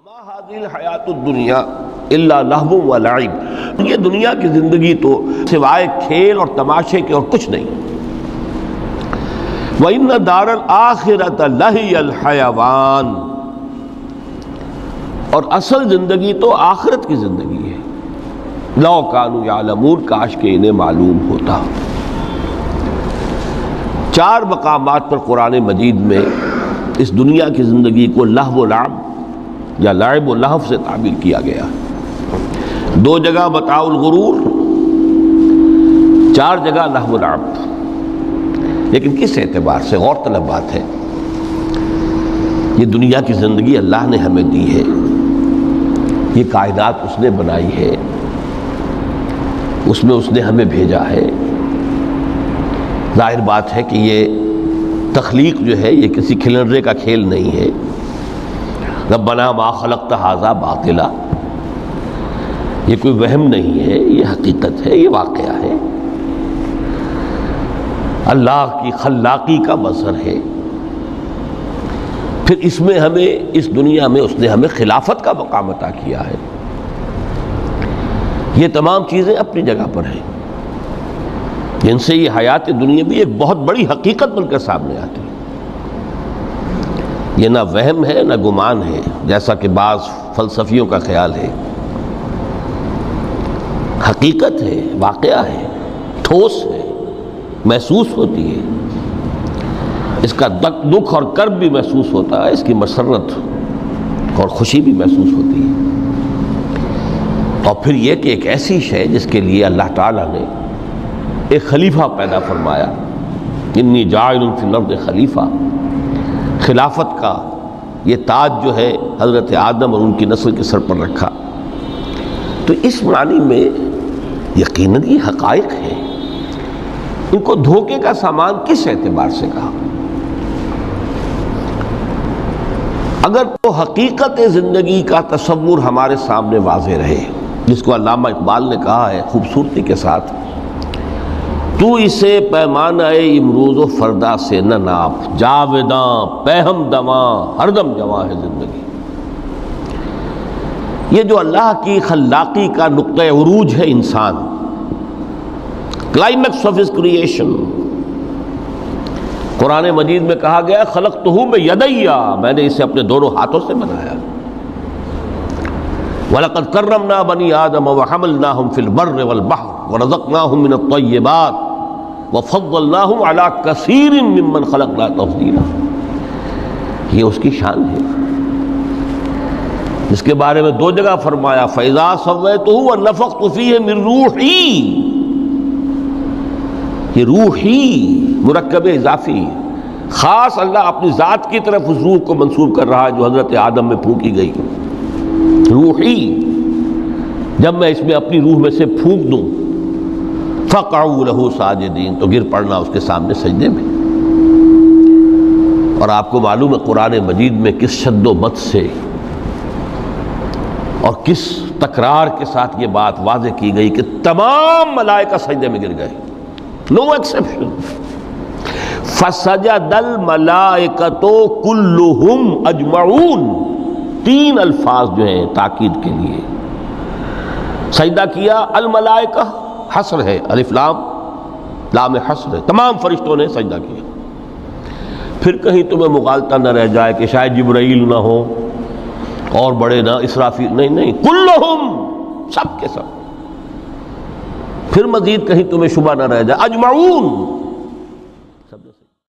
وما هذه الحیات الدنیا الا لہو و لعب، یہ دنیا کی زندگی تو سوائے کھیل اور تماشے کے اور کچھ نہیں۔ وَإِنَّ دَارَ الْآخِرَةَ لَهِيَ الْحَيَوَانُ، اور اصل زندگی تو آخرت کی زندگی ہے۔ لَوْ كَانُوا يَعْلَمُونَ، کاش کہ انہیں معلوم ہوتا۔ چار مقامات پر قرآن مجید میں اس دنیا کی زندگی کو لہو و لعب یا لعب و لہو سے تعبیر کیا گیا۔ دو جگہ متاع الغرور، چار جگہ لہو و لعب۔ لیکن کس اعتبار سے؟ غور طلب بات ہے۔ یہ دنیا کی زندگی اللہ نے ہمیں دی ہے، یہ کائنات اس نے بنائی ہے، اس میں اس نے ہمیں بھیجا ہے۔ ظاہر بات ہے کہ یہ تخلیق جو ہے یہ کسی کھلنرے کا کھیل نہیں ہے۔ ربنا ما خلقت ھذا باطلا، یہ کوئی وہم نہیں ہے، یہ حقیقت ہے، یہ واقعہ ہے، اللہ کی خلاقی کا مظہر ہے۔ پھر اس میں ہمیں، اس دنیا میں اس نے ہمیں خلافت کا مقام عطا کیا ہے۔ یہ تمام چیزیں اپنی جگہ پر ہیں، جن سے یہ حیات دنیا بھی ایک بہت بڑی حقیقت بن کر سامنے آتی ہے۔ یہ نہ وہم ہے نہ گمان ہے، جیسا کہ بعض فلسفیوں کا خیال ہے۔ حقیقت ہے، واقعہ ہے، ٹھوس ہے، محسوس ہوتی ہے، اس کا دکھ اور کرب بھی محسوس ہوتا ہے، اس کی مسرت اور خوشی بھی محسوس ہوتی ہے۔ اور پھر یہ کہ ایک ایسی شے جس کے لیے اللہ تعالیٰ نے ایک خلیفہ پیدا فرمایا، انی جاعل فی الارض خلیفہ، خلافت کا یہ تاج جو ہے حضرت آدم اور ان کی نسل کے سر پر رکھا۔ تو اس معنی میں یقیناً یہ حقائق ہیں، ان کو دھوکے کا سامان کس اعتبار سے کہا؟ اگر تو حقیقت زندگی کا تصور ہمارے سامنے واضح رہے، جس کو علامہ اقبال نے کہا ہے خوبصورتی کے ساتھ، تو اسے پیمانہ امروز و فردا سے نہ ناپ، جاوداں پہم دواں ہر دم جواں ہے زندگی۔ یہ جو اللہ کی خلاقی کا نقطہ عروج ہے انسان، کلائمیکس آف ہز کریشن، قرآن مجید میں کہا گیا خلقتہ بیدی، میں نے اسے اپنے دونوں ہاتھوں سے بنایا۔ وَلَقَدْ كَرَّمْنَا بَنِي آدَمَ وَحَمَلْنَاهُمْ فِي الْبَرِّ وَالْبَحْرِ وَرَزَقْنَاهُمْ مِنَ الطَّيِّبَاتِ وَفَضَّلْنَاهُمْ عَلَى كَثِيرٍ مِّمَّنْ خَلَقْنَا تَفْضِيلًا۔ یہ اس کی شان ہے، جس کے بارے میں دو جگہ فرمایا فَإِذَا سَوَّيْتُهُ وَنَفَخْتُ فِيهِ مِن رُوحِي، یہ روحی مرکب اضافی، خاص اللہ اپنی ذات کی طرف اس روح کو منسوب کر رہا ہے جو حضرت آدم میں پھونکی گئی۔ روحی، جب میں اس میں اپنی روح میں سے پھونک دوں، فَقَعُوا لَهُ سَاجِدِينَ، تو گر پڑنا اس کے سامنے سجدے میں۔ اور آپ کو معلوم ہے قرآن مجید میں کس شد و مت سے اور کس تکرار کے ساتھ یہ بات واضح کی گئی کہ تمام ملائکہ سجدے میں گر گئے، نو ایکسیپشن۔ فَسَجَدَ الْمَلَائِكَةُ كُلُّهُمْ أَجْمَعُونَ، تین الفاظ جو ہیں تاکید کے لیے، سجدہ کیا الملائکہ، حصر ہے، الف لام، لام حصر ہے، تمام فرشتوں نے سجدہ کیا۔ پھر کہیں تمہیں مغالطہ نہ رہ جائے کہ شاید جبرائیل نہ ہو اور بڑے نہ اسرافیل، نہیں، کلہم، سب کے سب۔ پھر مزید کہیں تمہیں شبہ نہ رہ جائے، اجمعون،